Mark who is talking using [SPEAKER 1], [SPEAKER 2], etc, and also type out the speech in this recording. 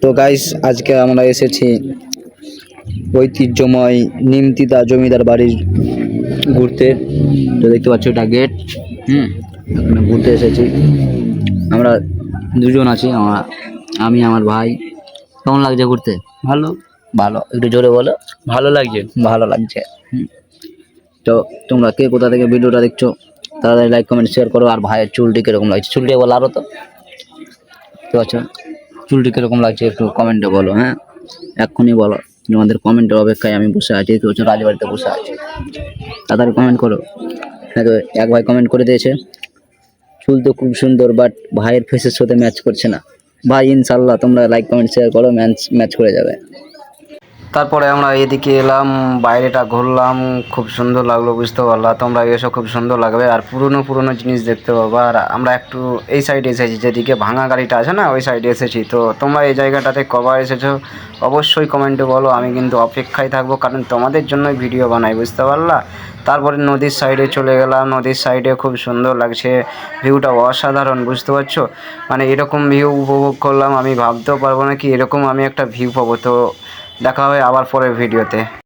[SPEAKER 1] তো গাইস আজকে আমরা এসেছি ঐতিহ্যময় নিমতিতা জমিদার বাড়ির ঘুরতে। তো দেখতে পাচ্ছ এটা গেট। এখানে ঘুরতে এসেছি। আমরা দুজন আছি, আমি আমার ভাই। কেমন লাগছে ঘুরতে?
[SPEAKER 2] ভালো
[SPEAKER 1] ভালো, একটু জোরে বলো।
[SPEAKER 2] ভালো লাগছে।
[SPEAKER 1] ভালো লাগছে। তো তোমরা কে কোথা থেকে ভিডিওটা দেখছো তাড়াতাড়ি লাইক কমেন্ট শেয়ার করো। আর ভাইয়ের চুলটি কিরকম লাগছে, চুলটি বলো আরো। তো আচ্ছা, চুলটি কিরকম লাগছে একটু কমেন্টে বলো। হ্যাঁ, এক্ষুনি বলো। তোমাদের কমেন্টের অপেক্ষায় আমি বসে আছি। তো হচ্ছে রাজবাড়িতে বসে আছি, তাড়াতাড়ি কমেন্ট করো। হ্যাঁ, তো এক ভাই কমেন্ট করে দিয়েছে, চুল তো খুব সুন্দর বাট ভাইয়ের ফেসের সাথে ম্যাচ করছে না। ভাই ইনশাল্লাহ তোমরা লাইক কমেন্ট শেয়ার করো, ম্যাচ করে যাবে। তারপরে আমরা এদিকে এলাম, বাইরেটা ঘুরলাম, খুব সুন্দর লাগলো, বুঝতে পারলা তোমরা এসো, খুব সুন্দর লাগবে। আর পুরনো জিনিস দেখতে পাবো। আর আমরা একটু এই সাইডে এসেছি, যেদিকে ভাঙা গাড়িটা আছে না, ওই সাইডে এসেছি। তো তোমরা এই জায়গাটাতে কবার এসেছো অবশ্যই কমেন্টে বলো। আমি কিন্তু অপেক্ষায় থাকবো, কারণ তোমাদের জন্যই ভিডিও বানাই, বুঝতে পারলা। তারপরে নদীর সাইডে চলে গেলাম। নদীর সাইডে খুব সুন্দর লাগছে, ভিউটা অসাধারণ, বুঝতে পারছো। মানে এরকম ভিউ উপভোগ করলাম, আমি ভাবতেও পারবো না কি এরকম আমি একটা ভিউ পাবো। তো দেখা হবে আবার পরের ভিডিওতে।